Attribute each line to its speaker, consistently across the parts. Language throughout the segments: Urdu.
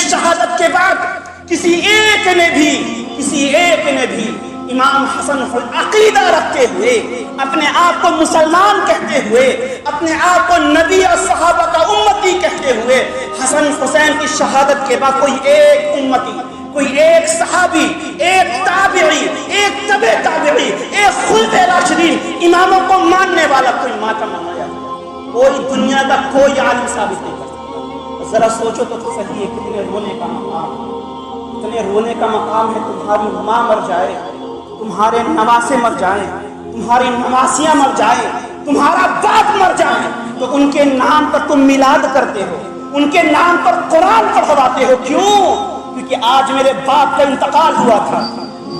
Speaker 1: شہادت کے بعد کسی ایک نے بھی امام حسن عقیدہ رکھتے ہوئے، اپنے آپ کو مسلمان کہتے ہوئے، اپنے آپ کو نبی اور صحابہ کا امتی کہتے ہوئے حسن حسین کی شہادت کے بعد کوئی ایک امتی، کوئی ایک صحابی، ایک تابعی، ایک تبع تابعی، ایک خلفائے راشدین اماموں کو ماننے والا کوئی ماتم منایا، کوئی دنیا کا کوئی عالم ثابت نہیں کر سکتا۔ ذرا سوچو تو صحیح ہے، کتنے رونے کا مقام، اتنے رونے کا مقام ہے، تمہاری ماں مر جائے، تمہارے نواسے مر جائیں، تمہاری نواسیاں مر جائیں، تمہارا باپ مر جائے، تو ان کے نام پر تم میلاد کرتے ہو، ان کے نام پر قرآن پڑھواتے ہو۔ کیوں؟ کیونکہ آج میرے باپ کا انتقال ہوا تھا،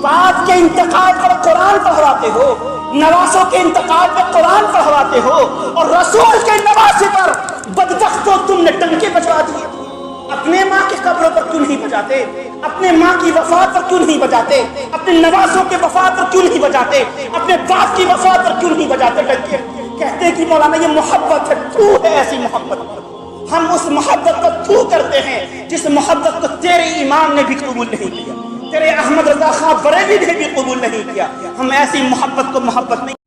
Speaker 1: باپ کے انتقال پر قرآن پڑھواتے ہو، نواسوں کے انتقال پر قرآن پڑھواتے ہو، اور رسول کے نواسے پر بدبختوں تم نے ڈنکے بجوا دیے۔ اپنے ماں کی قبروں پر کیوں نہیں بجاتے؟ اپنے ماں کی وفات پر کیوں نہیں بجاتے؟ اپنے نواسوں کے وفات پر کیوں نہیں بجاتے؟ اپنے باپ کی وفات پر کیوں نہیں بجاتے؟ کہتے ہیں کہ مولانا یہ محبت ہے، تو ہے ایسی محبت، ہم اس محبت کو تو کرتے ہیں جس محبت کو تیرے امام نے بھی قبول نہیں کیا، تیرے احمد رضا خان بریلوی نے بھی قبول نہیں کیا۔ ہم ایسی محبت کو محبت نہیں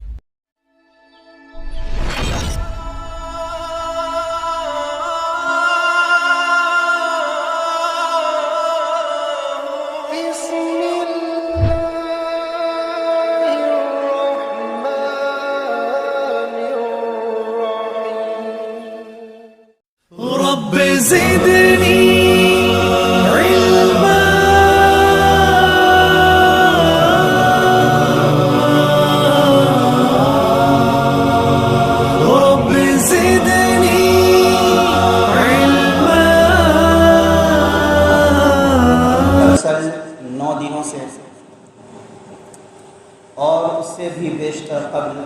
Speaker 2: رب زدني علما رب زدني علما۔
Speaker 1: دراصل 9 دنوں سے اور اس سے بھی بیشتر قبل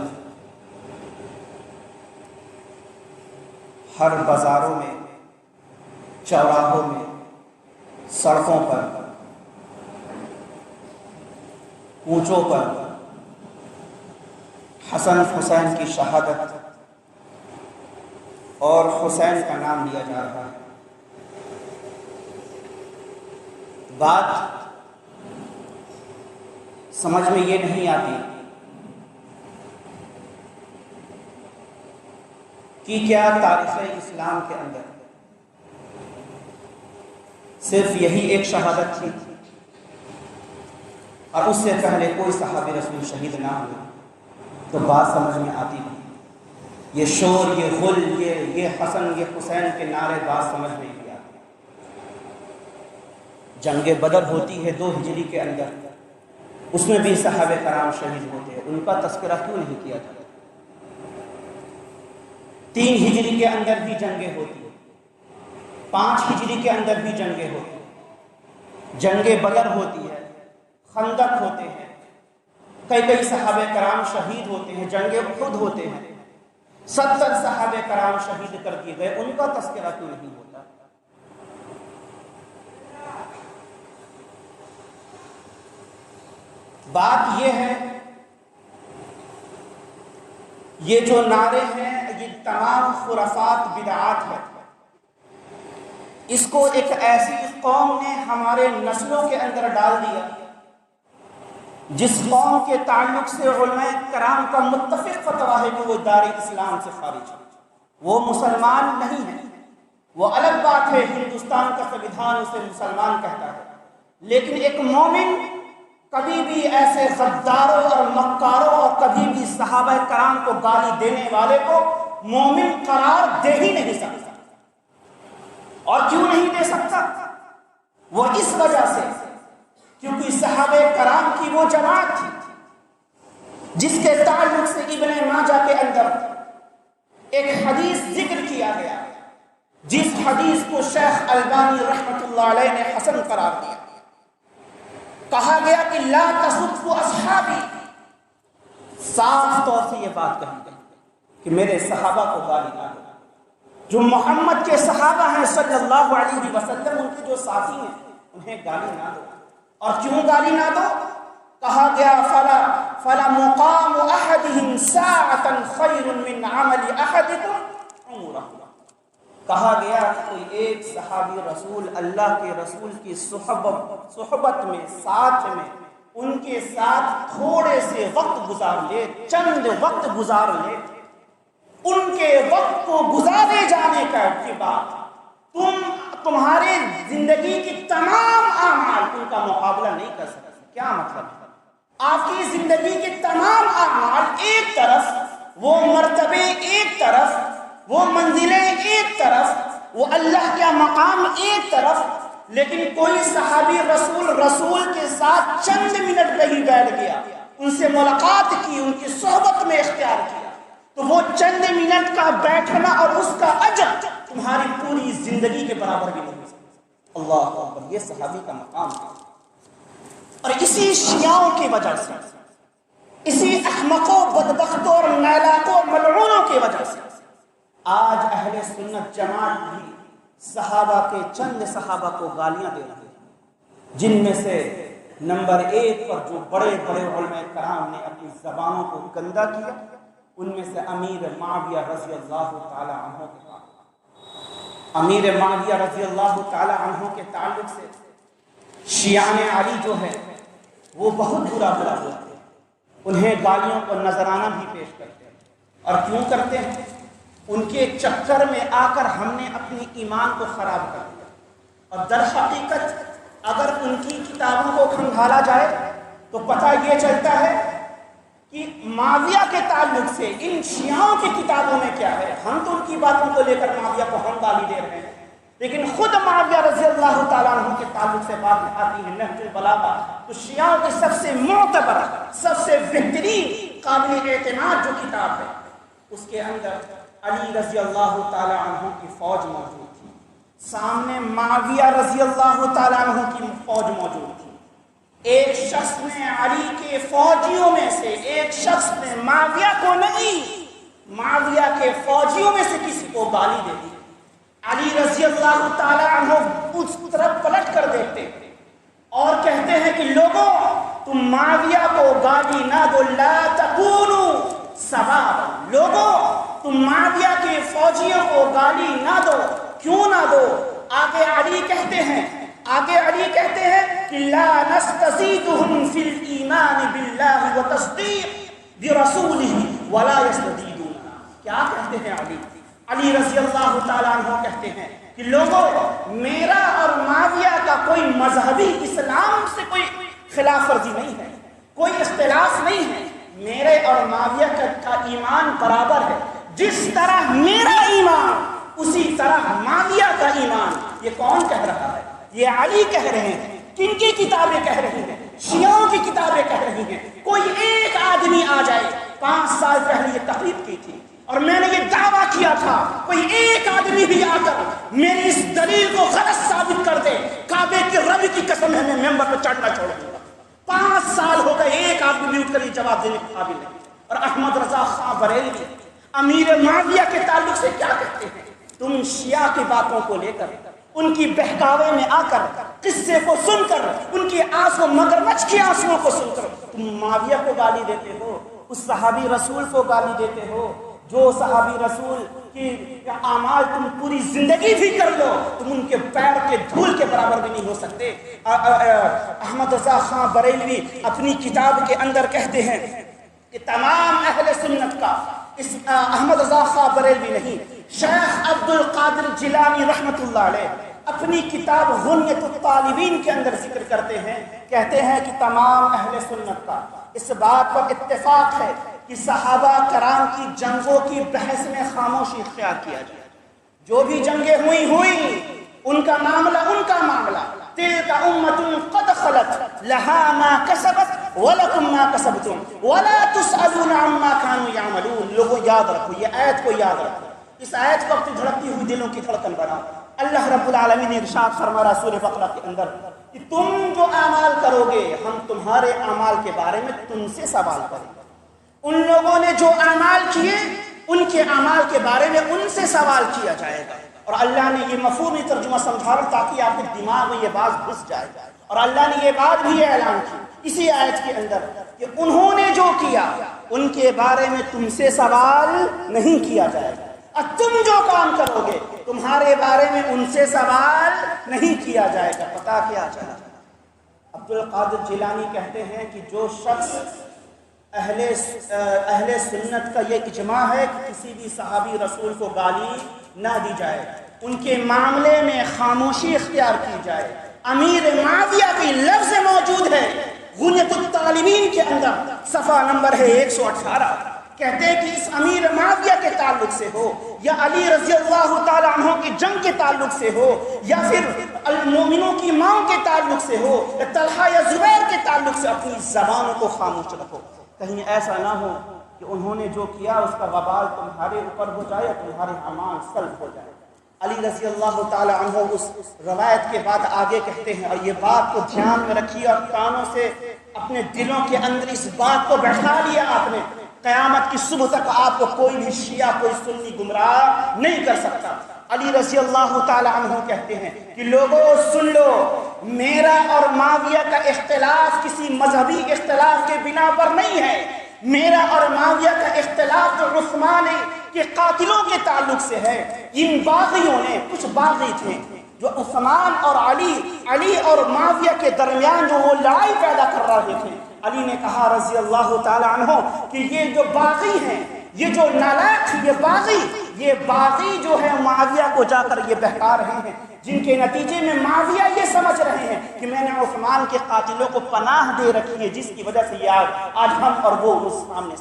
Speaker 1: ہر بازاروں میں، چوراہوں میں، سڑکوں پر، کوچوں پر حسن حسین کی شہادت اور حسین کا نام لیا جا رہا ہے۔ بات سمجھ میں یہ نہیں آتی کہ کیا تاریخ اسلام کے اندر صرف یہی ایک شہادت تھی اور اس سے پہلے کوئی صحابی رسول شہید نہ ہوئے؟ تو بات سمجھ میں آتی نہیں۔ یہ شور، یہ غل، یہ حسن، یہ حسین کے نعرے بات سمجھ میں نہیں آتی۔ جنگ بدر ہوتی ہے 2 ہجری کے اندر، اس میں بھی صحابہ کرام شہید ہوتے ہیں، ان کا تذکرہ کیوں نہیں کیا جاتا؟ 3 ہجری کے اندر بھی جنگیں ہوتی ہیں، 5 ہجری کے اندر بھی جنگیں ہوتی ہیں، جنگ بدر ہوتی ہے، خندق ہوتے ہیں، کئی صحابہ کرام شہید ہوتے ہیں، جنگ احد ہوتے ہیں، 70 صحابہ کرام شہید کر دیے گئے، ان کا تذکرہ کیوں نہیں ہوتا؟ بات یہ ہے، یہ جو نعرے ہیں یہ تمام خرافات، بدعات ہے۔ اس کو ایک ایسی قوم نے ہمارے نسلوں کے اندر ڈال دیا جس قوم کے تعلق سے علماء کرام کا متفق فتویٰ ہے کہ وہ دار اسلام سے خارج ہے، وہ مسلمان نہیں ہے۔ وہ الگ بات ہے، ہندوستان کا سنویدھان اسے مسلمان کہتا ہے، لیکن ایک مومن کبھی بھی ایسے غداروں اور مکاروں اور کبھی بھی صحابہ کرام کو گالی دینے والے کو مومن قرار دے ہی نہیں سکتا۔ اور کیوں نہیں دے سکتا؟ وہ اس وجہ سے کیونکہ صحابہ کرام کی وہ جماعت تھی جس کے تعلق سے ابن ماجہ کے اندر ایک حدیث ذکر کیا گیا، جس حدیث کو شیخ البانی رحمۃ اللہ علیہ نے حسن قرار دیا۔ کہا گیا کہ لا تسبوا اصحابی، صاف طور سے یہ بات کہی گئی کہ میرے صحابہ کو گالی نہ دو۔ جو محمد کے صحابہ ہیں صلی اللہ علیہ وسلم، ان کے جو ساتھی ہیں، انہیں گالی نہ دو۔ اور کیوں گالی نہ دو؟ کہا گیا فلا مقام احدهم ساعة خیر من عمل احدکم عمرہ، کہا گیا کہ کوئی ایک صحابی رسول اللہ کے رسول کی صحبت میں، ساتھ میں ان کے ساتھ تھوڑے سے وقت گزار لے، چند وقت گزار لے، ان کے وقت کو گزارے جانے کے بعد تمہارے زندگی کی تمام اعمال ان کا مقابلہ نہیں کر سکتے۔ کیا مطلب ہے؟ آپ کی زندگی کے تمام اعمال ایک طرف، وہ مرتبے ایک طرف، وہ منزلیں ایک طرف، وہ اللہ کا مقام ایک طرف، لیکن کوئی صحابی رسول کے ساتھ چند منٹ کہیں بیٹھ گیا، ان سے ملاقات کی، ان کی صحبت میں اختیار کیا، تو وہ چند منٹ کا بیٹھنا اور اس کا اجر تمہاری پوری زندگی کے برابر بھی نہیں ہو سکتا۔ اللہ اکبر، یہ صحابی کا مقام ہے۔ اور اسی شیعوں کی وجہ سے، اسی احمقوں، بدبختوں اور نالاقوں، ملعونوں کی وجہ سے آج اہل سنت جماعت بھی صحابہ کے چند صحابہ کو گالیاں دے رہے ہیں، جن میں سے نمبر 1 پر جو بڑے بڑے علماء کرام نے اپنی زبانوں کو گندا کیا، ان میں سے امیر معاویہ رضی اللہ تعالی عنہ کے امیر معاویہ رضی اللہ تعالی عنہ کے تعلق سے شیعان علی جو ہے وہ بہت برا بولتے ہیں، انہیں گالیوں کو نذرانہ بھی پیش کرتے ہیں۔ اور کیوں کرتے ہیں؟ ان کے چکر میں آ کر ہم نے اپنی ایمان کو خراب کر دیا۔ اور در حقیقت اگر ان کی کتابوں کو کھنگالا جائے تو پتہ یہ چلتا ہے کہ معاویہ کے تعلق سے ان شیعوں کی کتابوں میں کیا ہے۔ ہم تو ان کی باتوں کو لے کر معاویہ کو ہم گالی دے رہے ہیں، لیکن خود معاویہ رضی اللہ تعالیٰ عنہ کے تعلق سے بات آتی ہے نہج البلاغہ، تو شیعوں کی سب سے معتبر، سب سے بہترین، قابل اعتماد جو کتاب ہے، اس کے اندر علی رضی اللہ تعالیٰ عنہ کی فوج موجود تھی، سامنے معاویہ رضی اللہ تعالیٰ عنہ کی فوج موجود تھی۔ ایک شخص نے علی کے فوجیوں میں سے، ایک شخص نے معاویہ کو نہیں، معاویہ کے فوجیوں میں سے کسی کو گالی دے دی۔ علی رضی اللہ تعالی عنہ اس طرف پلٹ کر دیکھتے اور کہتے ہیں کہ لوگوں، تم معاویہ کو گالی نہ دو، لا تکونوا سبابا، لوگوں تم معاویہ کے فوجیوں کو گالی نہ دو۔ کیوں نہ دو؟ آگے علی کہتے ہیں کہ لا نستزیدهم فی الایمان باللہ وتصدیق برسولہ ولا یستزیدون۔ کیا کہتے ہیں علی رضی اللہ تعالیٰ عنہ کہتے ہیں کہ لوگوں، میرا اور معاویہ کا کوئی مذہبی اسلام سے کوئی خلاف ورزی نہیں ہے، کوئی اختلاف نہیں ہے، میرے اور معاویہ کا ایمان برابر ہے، جس طرح میرا ایمان اسی طرح معاویہ کا ایمان۔ یہ کون کہہ رہا ہے؟ یہ علی کہہ رہے ہیں۔ کن کی کتابیں کہہ رہی ہیں؟ شیعوں کی کتابیں کہہ رہی ہیں۔ کوئی ایک آدمی آ جائے، 5 سال پہلے یہ تقریر کی تھی اور میں نے یہ دعویٰ کیا تھا، کوئی ایک آدمی بھی آ کر میری اس دلیل کو غلط ثابت کر دے، کعبے کے رب کی قسم ہے میں ممبر پہ چڑھنا چھوڑ دوں گا۔ 5 سال ہو گئے، ایک آدمی بھی اٹھ کر یہ جواب دینے کے قابل نہیں۔ اور احمد رضا خان بریلوی امیر معاویہ کے تعلق سے کیا کہتے ہیں؟ تم شیعہ کی باتوں کو لے کر، ان کی بہکاوے میں آ کر، قصے کو سن کر، ان کے آنسو، مگرمچھ کے آنسوؤں کو سن کر تم معاویہ کو گالی دیتے ہو، اس صحابی رسول کو گالی دیتے ہو، جو صحابی رسول کی اعمال تم پوری زندگی بھی کر لو، تم ان کے پیر کے دھول کے برابر بھی نہیں ہو سکتے۔ احمد رضا خان بریلوی اپنی کتاب کے اندر کہتے ہیں کہ تمام اہل سنت کا، اس احمد رضا خان بریلوی نہیں، شیخ عبد القادر جیلانی رحمت اللہ علیہ اپنی کتاب غنیۃ الطالبین کے اندر ذکر کرتے ہیں، کہتے ہیں کہ تمام اہل سنت کا اس بات پر اتفاق ہے کہ صحابہ کرام کی جنگوں کی بحث میں خاموشی اختیار کیا جائے۔ جو بھی جنگیں ہوئی ان کا معاملہ تلک امۃ قد خلت لها ما کسبت ولکم ما کسبتم ولا تسألون عما كانوا يعملون۔ لوگوں یاد رکھو، یہ آیت کو یاد رکھو، اس آیت کو اپنی دھڑکتی ہوئی دلوں کی دھڑکن بناؤ۔ اللہ رب العالمین نے ارشاد فرمایا سورہ بقرہ کے اندر کہ تم جو اعمال کرو گے ہم تمہارے اعمال کے بارے میں تم سے سوال کریں گے۔ ان لوگوں نے جو اعمال کیے ان کے اعمال کے بارے میں ان سے سوال کیا جائے گا۔ اور اللہ نے یہ مفہومی ترجمہ سمجھا تاکہ آپ کے دماغ میں یہ بات گھس جائے، اور اللہ نے یہ بات بھی اعلان کی اسی آیت کے اندر کہ انہوں نے جو کیا ان کے بارے میں تم سے سوال نہیں کیا جائے گا۔ اور تم جو کام کرو گے تمہارے بارے میں ان سے سوال نہیں کیا جائے گا، پتہ کیا جائے گا۔ عبد القادر جیلانی کہتے ہیں کہ جو شخص اہل سنت کا یہ اجماع ہے کہ کسی بھی صحابی رسول کو گالی نہ دی جائے، ان کے معاملے میں خاموشی اختیار کی جائے۔ امیر معاویہ کی لفظ موجود ہے غنیۃ الطالبین کے اندر، صفحہ نمبر ہے 118، کہتے ہیں کہ اس امیر معاویہ کے تعلق سے ہو یا علی رضی اللہ تعالیٰ عنہ کی جنگ کے تعلق سے ہو یا پھر المومنوں کی ماں کے تعلق سے ہو یا طلحہ یا زبیر کے تعلق سے، اپنی زبانوں کو خاموش رکھو، کہیں ایسا نہ ہو کہ انہوں نے جو کیا اس کا وبال تمہارے اوپر ہو جائے یا تمہارے اعمال سلب ہو جائے۔ علی رضی اللہ تعالی عنہ اس روایت کے بعد آگے کہتے ہیں، اور یہ بات کو دھیان میں رکھیے اور کانوں سے اپنے دلوں کے اندر اس بات کو بیٹھا لیا آپ نے، قیامت کی صبح تک آپ کو کوئی بھی شیعہ کوئی سنی گمراہ نہیں کر سکتا۔ علی رضی اللہ تعالی عنہ کہتے ہیں کہ لوگوں سن لو، میرا اور معاویہ کا اختلاف کسی مذہبی اختلاف کے بنا پر نہیں ہے، میرا اور معاویہ کا اختلاف تو عثمان کے قاتلوں کے تعلق سے ہے۔ ان باغیوں نے، کچھ باغی تھے جو عثمان اور علی اور معاویہ کے درمیان جو وہ لڑائی پیدا کر رہے تھے، علی نے کہا رضی اللہ تعالی عنہ کہ یہ جو باغی ہیں، یہ جو نالائق یہ باغی جو ہے معاویہ کو جا کر یہ بہکا رہے ہیں، جن کے نتیجے میں معاویہ یہ سمجھ رہے ہیں کہ میں نے عثمان کے قاتلوں کو پناہ دے رکھی ہے، جس کی وجہ سے آج ہم اور وہ سامنے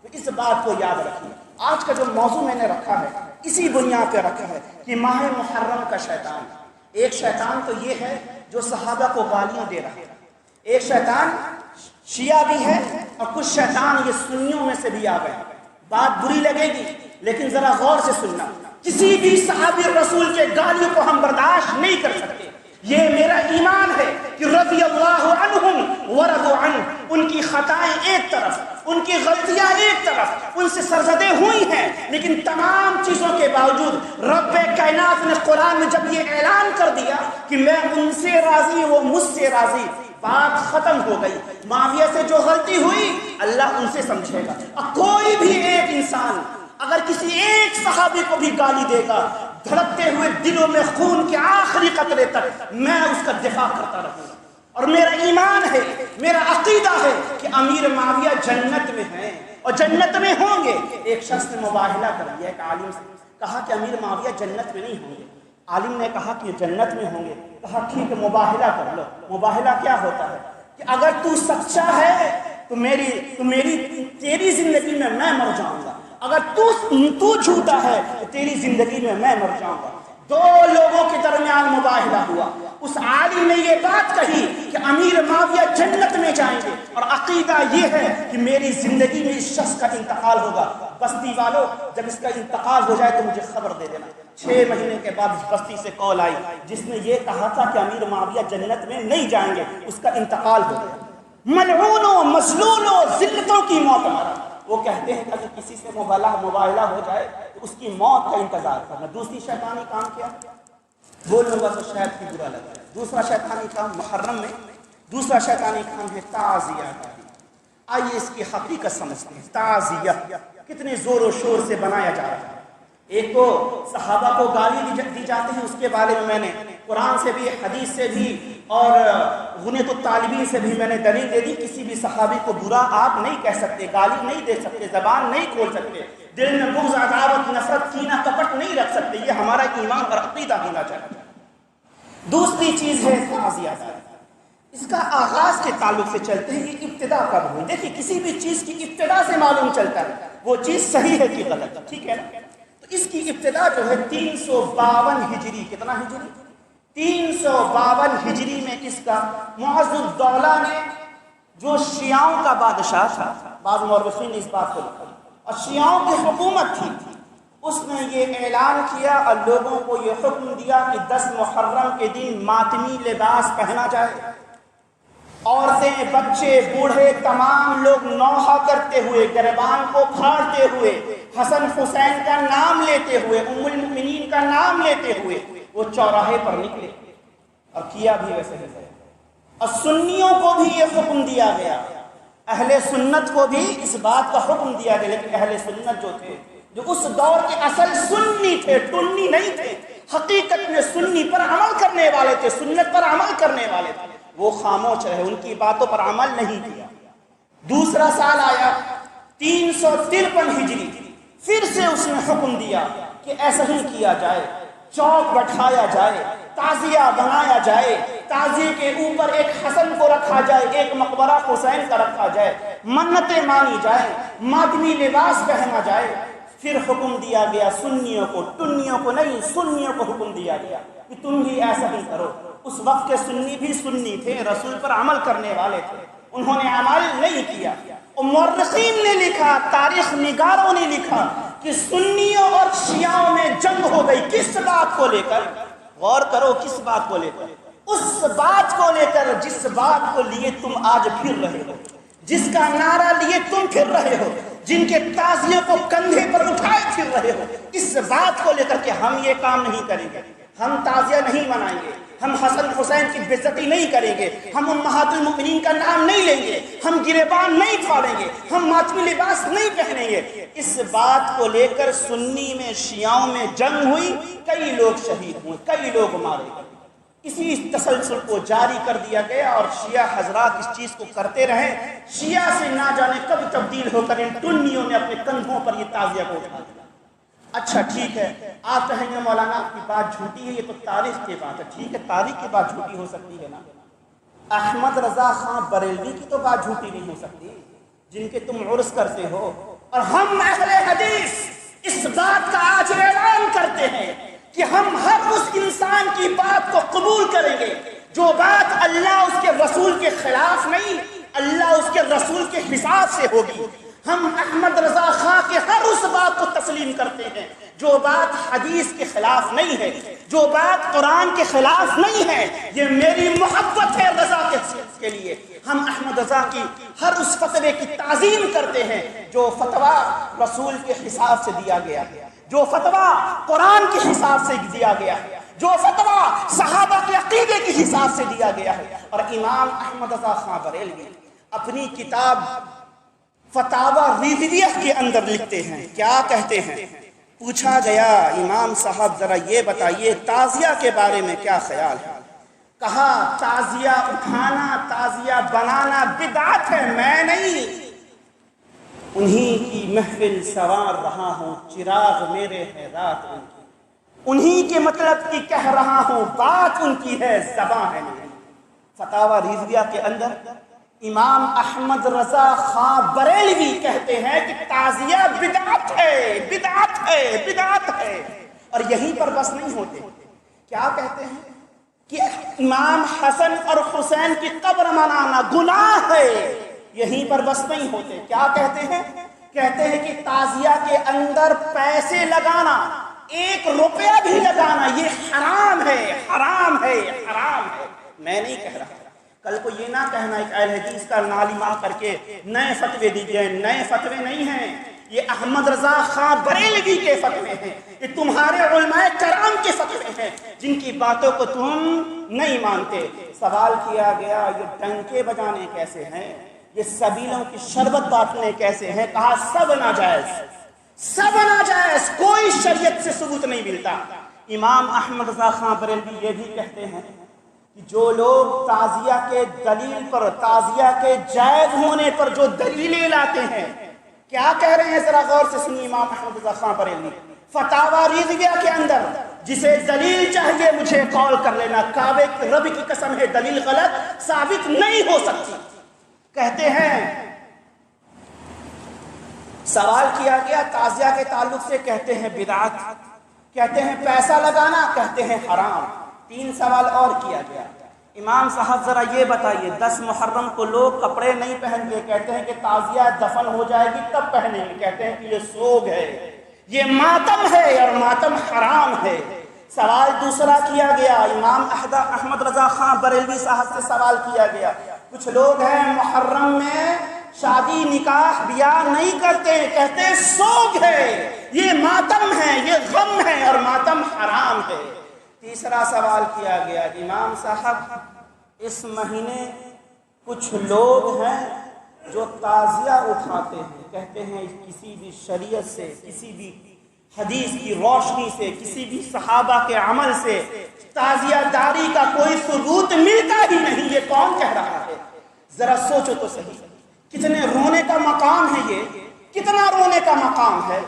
Speaker 1: تو اس بات کو یاد رکھیے۔ آج کا جو موضوع میں نے رکھا ہے اسی بنیاد پہ رکھا ہے کہ ماہ محرم کا شیطان، ایک شیطان تو یہ ہے جو صحابہ کو گالیاں دے رہا ہے، ایک شیطان شیعہ بھی ہے اور کچھ شیطان یہ سنیوں میں سے بھی آ گئے۔ بات بری لگے گی لیکن ذرا غور سے سننا، کسی بھی صحابی رسول کے گالیوں کو ہم برداشت نہیں کر سکتے۔ یہ میرا ایمان ہے کہ رضی اللہ عنہم ورضوا عنہ، ان کی خطائیں ایک طرف، ان کی غلطیاں ایک طرف، ان سے سرزدے ہوئی ہیں، لیکن تمام چیزوں کے باوجود رب کائنات نے قرآن میں جب یہ اعلان کر دیا کہ میں ان سے راضی وہ مجھ سے راضی، بات ختم ہو گئی۔ معاویہ سے جو غلطی ہوئی اللہ ان سے سمجھے گا، اور کوئی بھی ایک انسان اگر کسی ایک صحابی کو بھی گالی دے گا، دھڑکتے ہوئے دلوں میں خون کے آخری قطرے تک میں اس کا دفاع کرتا رہوں گا، اور میرا ایمان ہے، میرا عقیدہ ہے کہ امیر معاویہ جنت میں ہیں اور جنت میں ہوں گے۔ ایک شخص نے مباہلہ کر لیا، ایک عالم سے کہا کہ امیر معاویہ جنت میں نہیں ہوں گے، عالم نے کہا کہ جنت میں ہوں گے، کہا ٹھیک ہے مباہلہ کر لو۔ مباہلہ کیا ہوتا ہے کہ اگر تو سچا ہے تو تیری زندگی میں مر جاؤں گا، اگر تو جھوٹا ہے تو تیری زندگی میں مر جاؤں گا۔ دو لوگوں کے درمیان مباہلہ ہوا، اس عالم نے یہ بات کہی کہ امیر معاویہ جنت میں جائیں گے، اور عقیدہ یہ ہے کہ میری زندگی میں اس شخص کا انتقال ہوگا۔ بستی والوں جب اس کا انتقال ہو جائے تو مجھے خبر دے دینا۔ 6 مہینے کے بعد اس بستی سے کال آئی جس نے یہ کہا تھا کہ امیر معاویہ جنت میں نہیں جائیں گے، اس کا انتقال ہو گیا۔ ملعونوں مظلوموں ذلتوں کی موت مرا۔ وہ کہتے ہیں کہ اگر کسی سے مباہلہ ہو جائے تو اس کی موت کا انتظار کرنا۔ دوسری شیطانی کام کیا، بولوں گا تو شاید کی برا لگا۔ دوسرا شیطانی کام محرم میں، دوسرا شیطانی کام ہے تعزیہ۔ آئیے اس کی حقیقت سمجھتے ہیں۔ تعزیہ کتنے زور و شور سے بنایا جا رہا ہے۔ ایک تو صحابہ کو گالی دی جاتی ہے، اس کے بارے میں نے قرآن سے بھی حدیث سے بھی اور غنیۃ الطالبین سے بھی میں نے دلیل دے دی۔ کسی بھی صحابی کو برا آپ نہیں کہہ سکتے، گالی نہیں دے سکتے، زبان نہیں کھول سکتے، دل میں بغض عداوت نفرت کینہ کپٹ نہیں رکھ سکتے، یہ ہمارا ایمان اور عقیدہ ہونا چاہیے۔ دوسری چیز ہے تعزیہ۔ اس کا آغاز کے تعلق سے چلتے ہیں، یہ ابتدا کب ہوئی؟ دیکھیے کسی بھی چیز کی ابتدا سے معلوم چلتا ہے وہ چیز صحیح ہے کہ غلط، ٹھیک ہے نا؟ تو اس کی ابتدا جو ہے 352 ہجری، کتنا ہجری؟ 352 ہجری میں اس کا معز الدولہ نے، جو شیعوں کا بادشاہ تھا، بعض مورخین نے اس بات کو لکھا، اور شیعوں کی حکومت تھی، اس نے یہ اعلان کیا اور لوگوں کو یہ حکم دیا کہ 10 محرم کے دن ماتمی لباس پہنا جائے، عورتیں بچے بوڑھے تمام لوگ نوحہ کرتے ہوئے، گریبان کو پھاڑتے ہوئے، حسن حسین کا نام لیتے ہوئے، ام المؤمنین کا نام لیتے ہوئے وہ چوراہے پر نکلے، اور کیا بھی ویسے ہی۔ اور سنیوں کو بھی یہ حکم دیا گیا، اہل سنت کو بھی اس بات کا حکم دیا گیا، لیکن اہل سنت جو تھے جو اس دور کے اصل سنی تھے، ٹنی نہیں تھے، حقیقت میں سنی پر عمل کرنے والے تھے، سنت پر عمل کرنے والے تھے، وہ خاموش رہے، ان کی باتوں پر عمل نہیں کیا۔ دوسرا سال آیا 353 ہجری، پھر سے اس نے حکم دیا کہ ایسا ہی کیا جائے، چوک بٹھایا جائے، تعزیہ بنایا جائے، تعزیے کے اوپر ایک حسن کو رکھا جائے، ایک مقبرہ حسین کا رکھا جائے، منتیں مانی جائیں، ماتمی لباس پہنا جائے۔ پھر حکم دیا گیا سنیوں کو، ٹنیوں کو نہیں، سنیوں کو حکم دیا گیا کہ تم بھی ایسا ہی کرو۔ اس وقت کے سنی بھی سنی تھے، رسول پر عمل کرنے والے تھے، انہوں نے عمل نہیں کیا۔ اور مورخین نے لکھا، تاریخ نگاروں نے لکھا کہ سنیوں اور شیعوں میں جنگ ہو گئی۔ کس بات کو لے کر؟ غور کرو، کس بات کو لے کر؟ اس بات کو لے کر جس بات کو لیے تم آج پھر رہے ہو، جس کا نعرہ لیے تم پھر رہے ہو، جن کے تعزیے کو کندھے پر اٹھائے پھر رہے ہو، اس بات کو لے کر کہ ہم یہ کام نہیں کریں گے، ہم تعزیہ نہیں منائیں گے، ہم حسن حسین کی بے عزتی نہیں کریں گے، ہم امہات المؤمنین کا نام نہیں لیں گے، ہم گریبان نہیں پھاڑیں گے، ہم ماتمی لباس نہیں پہنیں گے۔ اس بات کو لے کر سنی میں شیعوں میں جنگ ہوئی، کئی لوگ شہید ہوئے، کئی لوگ مارے گئے۔ اسی تسلسل کو جاری کر دیا گیا اور شیعہ حضرات اس چیز کو کرتے رہے۔ شیعہ سے نہ جانے کب تبدیل ہو کر ان ٹنیوں نے اپنے کندھوں پر یہ تعزیہ کو اٹھا دیا۔ اچھا ٹھیک ہے، آپ کہیں گے مولانا آپ کی بات جھوٹی ہے، یہ تو تاریخ کی بات ہے۔ ٹھیک ہے، تاریخ کی بات جھوٹی ہو سکتی ہے نا، احمد رضا خان بریلوی کی تو بات جھوٹی نہیں ہو سکتی، جن کے تم عرس کرتے ہو۔ اور ہم اہل حدیث اس بات کا آج اعلان کرتے ہیں کہ ہم ہر اس انسان کی بات کو قبول کریں گے جو بات اللہ اس کے رسول کے خلاف نہیں، اللہ اس کے رسول کے حساب سے ہوگی۔ ہم احمد رضا خان کے ہر اس بات کو تسلیم کرتے ہیں جو بات حدیث کے خلاف نہیں ہے، جو بات قرآن کے خلاف نہیں ہے۔ یہ میری محبت ہے رضا کے لیے۔ ہم احمد رضا کی ہر اس فتوے کی تعظیم کرتے ہیں جو فتویٰ رسول کے حساب سے دیا گیا ہے، جو فتویٰ قرآن کے حساب سے دیا گیا ہے، جو فتویٰ صحابہ کے عقیدے کے حساب سے دیا گیا ہے۔ اور امام احمد رضا خان بریلوی اپنی کتاب فتاوی رضویہ کے اندر لکھتے ہیں، کیا کہتے ہیں؟ پوچھا گیا امام صاحب ذرا یہ بتائیے تعزیہ کے بارے میں کیا خیال ہے؟ کہا تعزیہ اٹھانا، تعزیہ بنانا بدعت ہے، میں نہیں، انہی کی محفل سوار رہا ہوں، چراغ میرے ہے رات ان کی، انہی کے مطلب کی کہہ رہا ہوں، بات ان کی ہے زباں ہے میری۔ فتاوی رضویہ کے اندر امام احمد رضا خان بریلوی کہتے ہیں کہ تعزیہ بدعت ہے، بدعت ہے، بدعت ہے۔ اور یہیں پر بس نہیں ہوتے، کیا کہتے ہیں کہ امام حسن اور حسین کی قبر منانا گناہ ہے۔ یہیں پر بس نہیں ہوتے، کیا کہتے ہیں؟ کہتے ہیں کہ تعزیہ کے اندر پیسے لگانا، 1 روپیہ بھی لگانا، یہ حرام ہے، حرام ہے، حرام ہے۔ میں نہیں کہہ رہا، کل کو یہ نہ کہنا ایک اہل حدیث کا نالمہ کر کے نئے فتوے دیجئے، نئے فتوے نہیں ہیں، یہ احمد رضا خان بریلوی کے فتوے ہیں، یہ تمہارے علماء کرام کے فتوے ہیں جن کی باتوں کو تم نہیں مانتے۔ سوال کیا گیا یہ ڈنکے بجانے کیسے ہیں، یہ سبیلوں کی شربت بانٹنے کیسے ہیں؟ کہا سب ناجائز، سب ناجائز، کوئی شریعت سے ثبوت نہیں ملتا۔ امام احمد رضا خان بریلوی یہ بھی کہتے ہیں کہ جو لوگ تعزیہ کے دلیل پر، تعزیہ کے جائز ہونے پر جو دلیلیں لاتے ہیں، کیا کہہ رہے ہیں ذرا غور سے سنیے امام احمد رضا خان بریلوی فتاوی رضویہ کے اندر۔ جسے دلیل چاہیے مجھے کال کر لینا، کعبے رب کی قسم ہے دلیل غلط ثابت نہیں ہو سکتی۔ کہتے ہیں، سوال کیا گیا تعزیہ کے تعلق سے، کہتے ہیں بدعت، کہتے ہیں پیسہ لگانا، کہتے ہیں حرام۔ 3 سوال اور کیا گیا، امام صاحب ذرا یہ بتائیے 10 محرم کو لوگ کپڑے نہیں پہن گے، کہتے ہیں کہ تعزیہ دفن ہو جائے گی تب پہنیں گے، کہتے ہیں کہ یہ سوگ ہے، یہ ماتم ہے اور ماتم حرام ہے۔ سوال دوسرا کیا گیا، امام احمد رضا خان بریلوی صاحب سے سوال کیا گیا، کچھ لوگ ہیں محرم میں شادی نکاح بیاہ نہیں کرتے، کہتے ہیں سوگ ہے، یہ ماتم ہے، یہ غم ہے اور ماتم حرام ہے۔ تیسرا سوال کیا گیا، امام صاحب اس مہینے کچھ لوگ ہیں جو تعزیہ اٹھاتے ہیں، کہتے ہیں کسی بھی شریعت سے، کسی بھی حدیث کی روشنی سے، کسی بھی صحابہ کے عمل سے تعزیہ داری کا کوئی ثبوت ملتا ہی نہیں، یہ کون کہہ رہا ہے؟ ذرا سوچو تو صحیح، کتنے رونے کا مقام ہے، یہ کتنا رونے کا مقام ہے،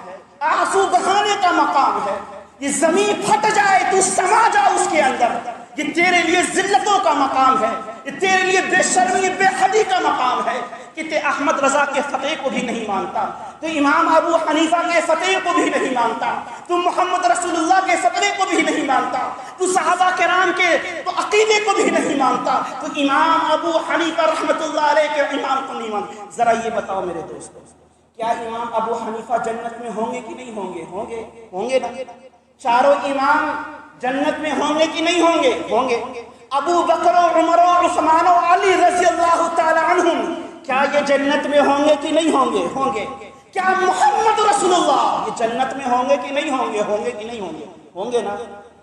Speaker 1: آنسو بہانے کا مقام ہے۔ یہ زمین پھٹ جائے تو سما جا اس کے اندر، یہ تیرے لیے ذلتوں کا مقام ہے، یہ تیرے لیے بے شرمی بے حدی کا مقام ہے کہ تے احمد رضا کے فتح کو بھی نہیں مانتا، تو امام ابو حنیفہ کے فتح کو بھی نہیں مانتا، تو محمد رسول اللہ کے فتح کو بھی نہیں مانتا، تو صحابہ کرام کے تو عقیدے کو بھی نہیں مانتا، تو امام ابو حنیفہ رحمۃ اللہ علیہ کے امام کو نہیں مانتا۔ ذرا یہ بتاؤ میرے دوستو، کیا امام ابو حنیفہ جنت میں ہوں گے کہ نہیں ہوں گے؟ ہوں گے نا؟ چاروں امام جنت میں ہوں گے کہ نہیں ہوں گے؟ ہوں گے۔ ابو بکر و عمر و عثمان و علی رضی اللہ تعالی عنہم کیا یہ جنت میں ہوں گے کہ نہیں ہوں گے؟ ہوں گے۔ کیا محمد رسول اللہ یہ جنت میں ہوں گے کہ نہیں ہوں گے؟ ہوں گے کہ نہیں ہوں گے؟ ہوں گے نا؟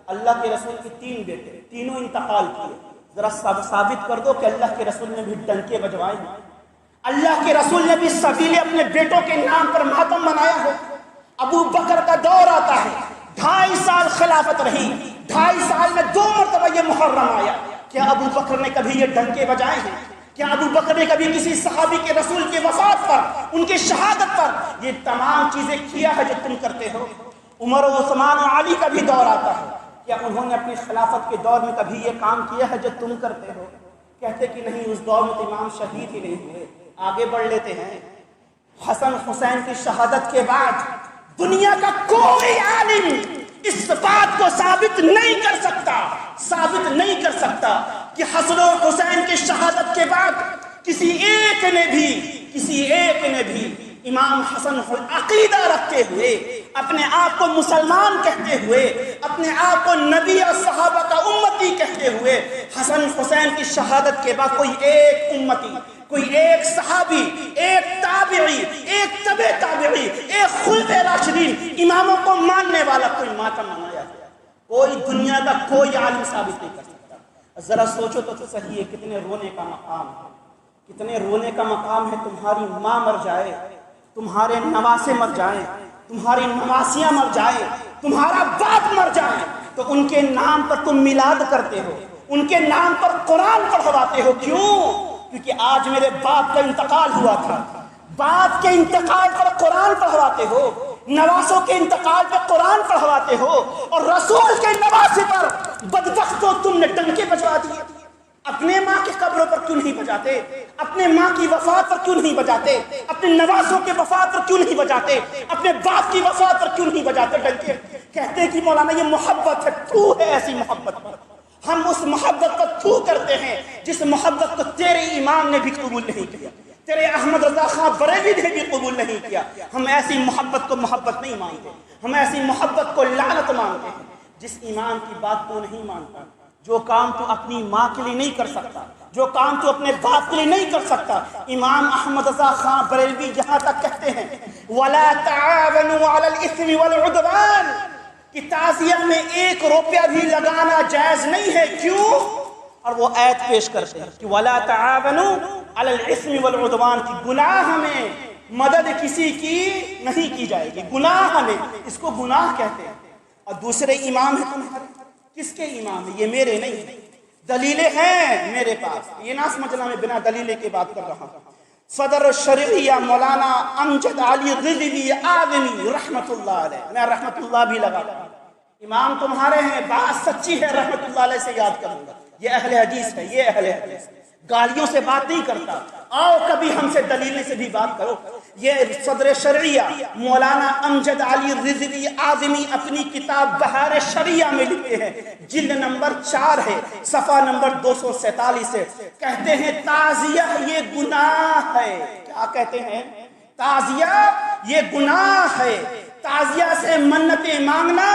Speaker 1: اللہ کے رسول کے 3 بیٹے، تینوں انتقال کیے، ذرا ثابت کر دو کہ اللہ کے رسول نے بھی ڈنکے بجوائے ہیں؟ اللہ کے رسول نے بھی سبیلے اپنے بیٹوں کے نام پر ماتم منایا ہو؟ ابو بکر کا دور آتا ہے، 2.5 سال خلافت رہی، 2.5 سال میں 2 مرتبہ یہ محرم آیا، کیا ابو بکر نے کبھی یہ ڈنکے بجائے ہیں؟ کیا ابو بکر نے کبھی کسی صحابی کے رسول کے وفات پر، ان کی شہادت پر یہ تمام چیزیں کیا ہے جو تم کرتے ہو؟ عمر و عثمان و علی کا بھی دور آتا ہے، کیا انہوں نے اپنی خلافت کے دور میں کبھی یہ کام کیا ہے جو تم کرتے ہو؟ کہتے کہ نہیں، اس دور میں تو امام شہید ہی نہیں ہوئے۔ آگے بڑھ لیتے ہیں، حسن حسین کی شہادت کے بعد دنیا کا کوئی عالم اس بات کو ثابت نہیں کر سکتا کہ حسن و حسین کی شہادت کے بعد کسی ایک نے بھی امام حسن عقیدہ رکھتے ہوئے، اپنے آپ کو مسلمان کہتے ہوئے، اپنے آپ کو نبی اور صحابہ کا امتی کہتے ہوئے، حسن حسین کی شہادت کے بعد کوئی ایک امتی، کوئی ایک صحابی، ایک تابعی، ایک تبع تابعی، ایک خلفائے راشدین اماموں کو ماننے والا کوئی ماتم منایا ہے؟ کوئی دنیا کا کوئی عالم ثابت نہیں کر سکتا۔ ذرا سوچو تو صحیح ہے، کتنے رونے کا مقام ہے، کتنے رونے کا مقام ہے۔ تمہاری ماں مر جائے، تمہارے نواسے مر جائیں، تمہاری نواسیاں مر جائیں، تمہارا باپ مر جائے، تو ان کے نام پر تم میلاد کرتے ہو، ان کے نام پر قرآن پڑھواتے ہو۔ کیوں؟ کیونکہ آج میرے باپ کا انتقال ہوا تھا، باپ کے انتقال پر قرآن پڑھواتے ہو، نواسوں کے انتقال پر قرآن پڑھواتے ہو، اور رسول کے نواسے پر بدبختوں تم نے ڈنکے بجوا دیے۔ اپنے ماں کی قبروں پر کیوں نہیں بجاتے؟ اپنے ماں کی وفات پر کیوں نہیں بجاتے؟ اپنے نواسوں کے وفات پر کیوں نہیں بجاتے؟ اپنے باپ کی وفات پر کیوں نہیں بجاتے ڈنکے؟ کہتے کہ مولانا یہ محبت ہے، تو ہے ایسی محبت پر ہم اس محبت کو تو کرتے ہیں جس محبت کو تیرے امام نے بھی قبول نہیں کیا، تیرے احمد رضا خان بریلوی نے بھی قبول نہیں کیا۔ ہم ایسی محبت کو محبت نہیں مانتے، ہم ایسی محبت کو لعنت مانتے ہیں۔ جس امام کی بات تو نہیں مانتا، جو کام تو اپنی ماں کے لیے نہیں کر سکتا، جو کام تو اپنے باپ کے لیے نہیں کر سکتا، امام احمد رضا خان بریلوی یہاں تک کہتے ہیں وَلَا تَعَاوَنُوا عَلَى الْإِثْمِ وَالْعُدْوَانِ کہ تعزیہ میں 1 روپیہ بھی لگانا جائز نہیں ہے۔ کیوں؟ اور وہ آیت پیش کرتے ہیں کہ وَلَا تَعَاوَنُوا عَلَى الْإِثْمِ وَالْعُدْوَانِ کہ گناہ میں مدد کسی کی نہیں کی جائے گی، گناہ میں، اس کو گناہ کہتے ہیں۔ اور دوسرے امام ہیں تمہارے، کس کے امام ہیں؟ یہ میرے نہیں ہیں، دلیلیں ہیں میرے پاس، یہ نہ سمجھنا میں بنا دلیلے کے بات کر رہا ہوں۔ صدر الشرعیہ مولانا امجد علی رضوی اعظمی رحمت اللہ علیہ، میں رحمت اللہ بھی لگا رہا ہوں، امام تمہارے ہیں، بات سچی ہے، رحمت اللہ علیہ سے یاد کروں گا، یہ اہل حدیث ہے، یہ اہل حدیث ہے، گالیوں سے بات نہیں کرتا، آؤ کبھی ہم سے دلیلیں سے بھی بات کرو۔ یہ صدر شرعیہ مولانا امجد علی رضوی اعظمی اپنی کتاب بہار شریعہ میں لکھتے ہیں، جلد نمبر 4 ہے، صفحہ نمبر 247 ہے، کہتے ہیں تعزیہ یہ گناہ ہے۔ کیا کہتے ہیں؟ تعزیہ یہ گناہ ہے، تعزیہ سے منتیں مانگنا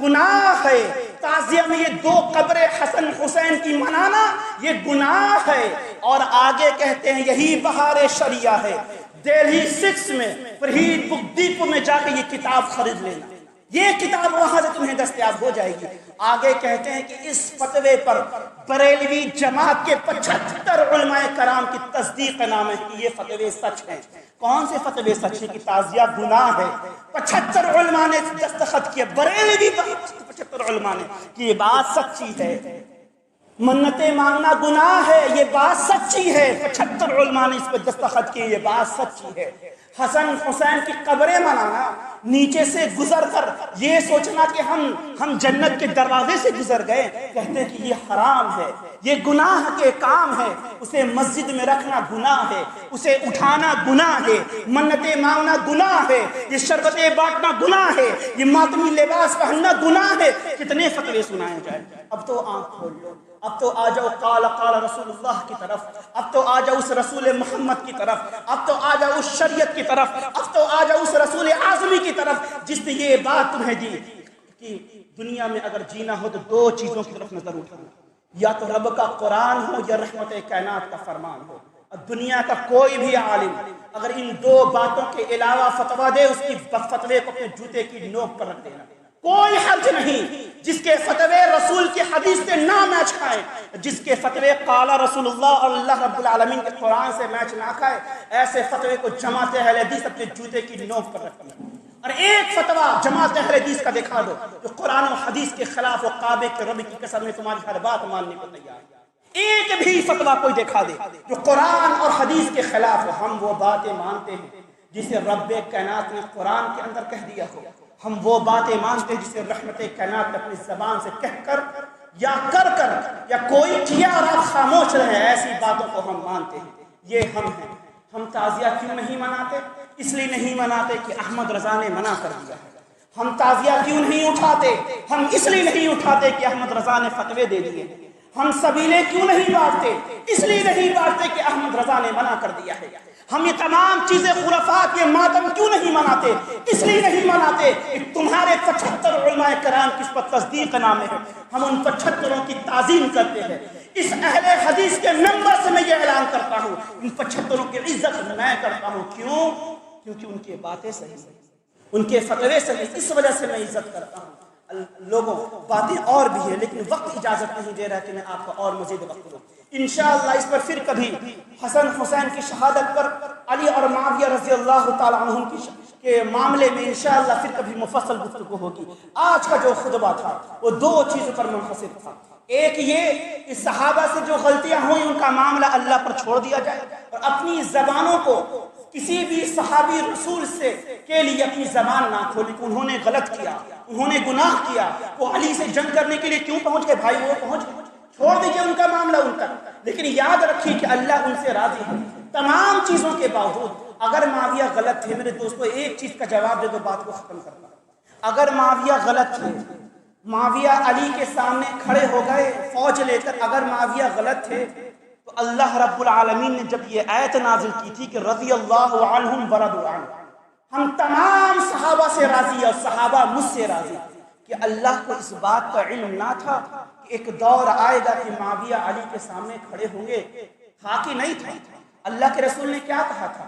Speaker 1: گناہ ہے، تعزیہ میں یہ 2 قبر حسن حسین کی منانا یہ گناہ ہے۔ اور آگے کہتے ہیں یہی بہار شریعہ ہے، دہلی 6 میں فرہید بک ڈیپو میں جا کے یہ کتاب خرید لینا، یہ کتاب وہاں سے تمہیں دستیاب ہو جائے گی۔ آگے کہتے ہیں کہ اس فتوے پر بریلوی جماعت کے 75 علماء کرام کی تصدیق نام ہے کہ یہ فتوے سچ ہیں۔ کون سے فتوے سچ ہیں؟ کہ تعزیہ گناہ ہے۔ 75 علماء نے دستخط کیا، بریلوی 75 علماء نے کہ یہ بات سچی ہے۔ منتیں مانگنا گناہ ہے، یہ بات سچی ہے۔ 75 علماء نے اس پہ دستخط کیے، یہ بات سچی ہے۔ حسن حسین کی قبریں منانا، نیچے سے گزر کر یہ سوچنا کہ ہم جنت کے دروازے سے گزر گئے، کہتے ہیں کہ یہ حرام ہے، یہ گناہ کے کام ہے۔ اسے مسجد میں رکھنا گناہ ہے، اسے اٹھانا گناہ ہے، منتیں مانگنا گناہ ہے، یہ شربتیں بانٹنا گناہ ہے، یہ ماتمی لباس پہننا گناہ ہے۔ کتنے فتوے سنائے جائیں۔ اب تو آنکھ کھول لو، اب تو آ جاؤ قال رسول اللہ کی طرف، اب تو آ جاؤ اس رسول محمد کی طرف، اب تو آ جاؤ اس شریعت کی طرف، اب تو آ جاؤ اس رسول اعظمی کی طرف جس نے یہ بات تمہیں دی کہ دنیا میں اگر جینا ہو تو 2 چیزوں کی طرف نظر اٹھانا، یا تو رب کا قرآن ہو یا رحمت کائنات کا فرمان ہو۔ اب دنیا کا کوئی بھی عالم اگر ان 2 باتوں کے علاوہ فتویٰ دے، اس کی فتوے کو اپنے جوتے کی نوک پر رکھ دینا، کوئی حرج نہیں۔ جس کے فتوے رسول کی حدیث سے نہ میچ کھائے، جس کے فتوے قال رسول اللہ اور اللہ رب العالمین کے قرآن سے میچ نہ کھائے، ایسے فتوے کو جماعت اہل حدیث اپنے جوتے کی نوک پر رکھتی ہے۔ اور ایک فتویٰ جماعت اہل حدیث کا دکھا دو جو قرآن و حدیث کے خلاف و کعبے کے رب کی قسم میں تمہاری ہر بات ماننے کو تیار ہے۔ ایک بھی فتویٰ کوئی دکھا دے جو قرآن اور حدیث کے خلاف ہو، ہم وہ باتیں مانتے ہیں جسے رب کائنات نے قرآن کے اندر کہہ دیا ہو، ہم وہ باتیں مانتے ہیں جسے رحمت کائنات نے اپنی زبان سے کہہ کر یا کر کر یا کوئی کیا اور آپ خاموش رہے، ایسی باتوں کو ہم مانتے ہیں۔ یہ ہم ہیں۔ ہم تعزیہ کیوں نہیں مناتے؟ اس لیے نہیں مناتے کہ احمد رضا نے منع کر دیا ہے۔ ہم تعزیہ کیوں نہیں اٹھاتے؟ ہم اس لیے نہیں اٹھاتے کہ احمد رضا نے فتوے دے دیے۔ ہم سبیلے کیوں نہیں بانٹتے؟ اس لیے نہیں بانٹتے کہ احمد رضا نے منع کر دیا ہے۔ ہم یہ تمام چیزیں خرافات، یہ ماتم کیوں نہیں مناتے؟ اس لیے نہیں مناتے کہ تمہارے 75 علماء کرام کی اس پر تصدیق نامے ہے، ہم ان 75 کی تعظیم کرتے ہیں۔ اس اہل حدیث کے ممبر سے میں یہ اعلان کرتا ہوں، ان 75 کی عزت میں کرتا ہوں۔ کیوں؟ کیونکہ ان کی باتیں صحیح ہیں، ان کے فتوے صحیح، اس وجہ سے میں عزت کرتا ہوں۔ لوگوں باتیں اور بھی ہیں لیکن وقت اجازت نہیں دے رہا کہ میں آپ کو اور مزید وقت دوں۔ انشاءاللہ اس پر پھر کبھی حسن حسین کی شہادت پر، علی اور معاویہ رضی اللہ تعالیٰ عنہم کے معاملے میں انشاءاللہ پھر کبھی مفصل گفتگو ہوگی۔ آج کا جو خطبہ تھا وہ 2 چیزوں پر منحصر تھا۔ ایک یہ کہ صحابہ سے جو غلطیاں ہوئیں ان کا معاملہ اللہ پر چھوڑ دیا جائے، اور اپنی زبانوں کو کسی بھی صحابی رسول سے کے لیے اپنی زبان نہ کھولے کہ انہوں نے غلط کیا، انہوں نے گناہ کیا، وہ علی سے جنگ کرنے کے لیے کیوں پہنچ گئے؟ بھائی وہ پہنچ گئے، چھوڑ دیجئے ان کا معاملہ ان تک، لیکن یاد رکھیے کہ اللہ ان سے راضی ہے۔ تمام چیزوں کے باوجود اگر معاویہ غلط تھے، میرے دوستو ایک چیز کا جواب دے دو، بات کو ختم کرتا ہوں۔ اگر معاویہ غلط تھے، معاویہ علی کے سامنے کھڑے ہو گئے فوج لے کر، اگر معاویہ غلط تھے تو اللہ رب العالمین نے جب یہ آیت نازل کی تھی کہ رضی اللہ عنہم ورضوا عنہ، ہم تمام صحابہ سے راضی اور صحابہ مجھ سے راضی، کہ اللہ کو اس بات کا علم نہ تھا کہ ایک دور آئے گا کہ معاویہ علی کے سامنے کھڑے ہوں گے؟ تھا کہ نہیں تھا؟ اللہ کے رسول نے کیا کہا تھا؟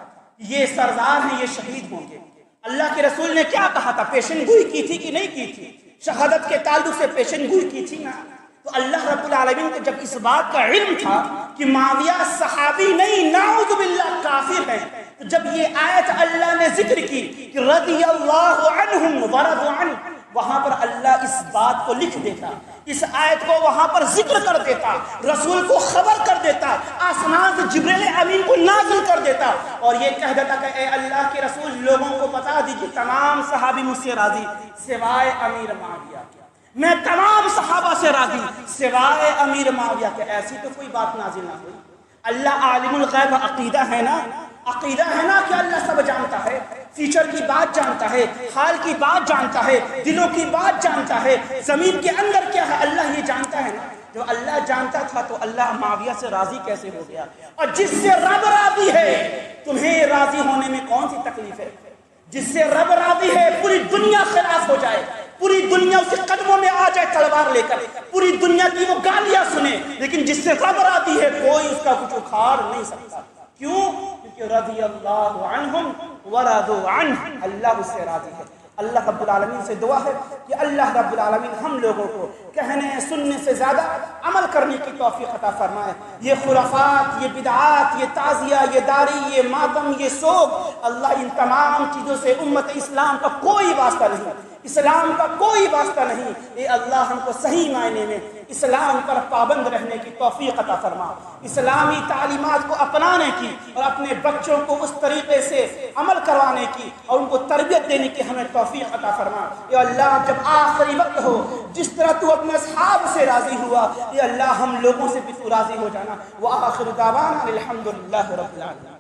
Speaker 1: یہ سردار ہیں، یہ شہید ہوں گے۔ اللہ کے رسول نے کیا کہا تھا؟ پیشن گوئی کی تھی کہ نہیں کی تھی؟ شہادت کے تعلق سے پیشن گوئی کی تھی نا۔ تو اللہ رب العالمین کو جب اس بات کا علم تھا کہ معاویہ صحابی نہیں، نعوذ باللہ کافر ہے، تو جب یہ آیت اللہ نے ذکر کی کہ رضی اللہ عنہم ورضوا عنہ، وہاں پر اللہ اس بات کو لکھ دیتا، اس آیت کو وہاں پر ذکر کر دیتا، رسول کو خبر کر دیتا، آسمان سے جبریل امین کو نازل کر دیتا اور یہ کہہ دیتا کہ اے اللہ کے رسول لوگوں کو بتا دیجیے تمام صحابی مجھ سے راضی سوائے امیر معاویہ، میں تمام صحابہ سے راضی سوائے امیر معاویہ کے۔ ایسی تو کوئی بات نازل نہ ہوئی۔ اللہ عالم الغیب، عقیدہ ہے نا، عقیدہ ہے نا کہ اللہ سب جانتا ہے، فیچر کی بات جانتا ہے، حال کی بات جانتا ہے، دلوں کی بات جانتا ہے، زمین کے اندر کیا ہے اللہ یہ جانتا ہے نا۔ جو اللہ جانتا تھا تو اللہ معاویہ سے راضی کیسے ہو گیا؟ اور جس سے رب راضی ہے تمہیں راضی ہونے میں کون سی تکلیف ہے؟ جس سے رب راضی ہے پوری دنیا خلاف ہو جائے، پوری دنیا اس کے قدموں میں آ جائے تلوار لے کر، پوری دنیا کی وہ گالیاں سنے، لیکن جس سے رب راضی ہے کوئی اس کا کچھ اکھاڑ نہیں سکتا۔ کیوں؟ کیونکہ رضی اللہ عنہم ورضوا عنہ، اللہ اس سے راضی ہے۔ اللہ رب العالمین سے دعا ہے کہ اللہ رب العالمین ہم لوگوں کو کہنے سننے سے زیادہ عمل کرنے کی توفیق عطا فرمائے۔ یہ خرافات، یہ بدعات، یہ تعزیہ، یہ داری، یہ ماتم، یہ سوگ، اللہ ان تمام چیزوں سے امت اسلام کا کوئی واسطہ نہیں، اسلام کا کوئی واسطہ نہیں۔ اے اللہ ہم کو صحیح معنی میں اسلام پر پابند رہنے کی توفیق عطا فرما، اسلامی تعلیمات کو اپنانے کی اور اپنے بچوں کو اس طریقے سے عمل کروانے کی اور ان کو تربیت دینے کی ہمیں توفیق عطا فرما۔ اے اللہ جب آخری وقت ہو، جس طرح تو اپنے اصحاب سے راضی ہوا، اے اللہ ہم لوگوں سے بھی تو راضی ہو جانا۔ وآخر دعوانا الحمدللہ رب العالمین۔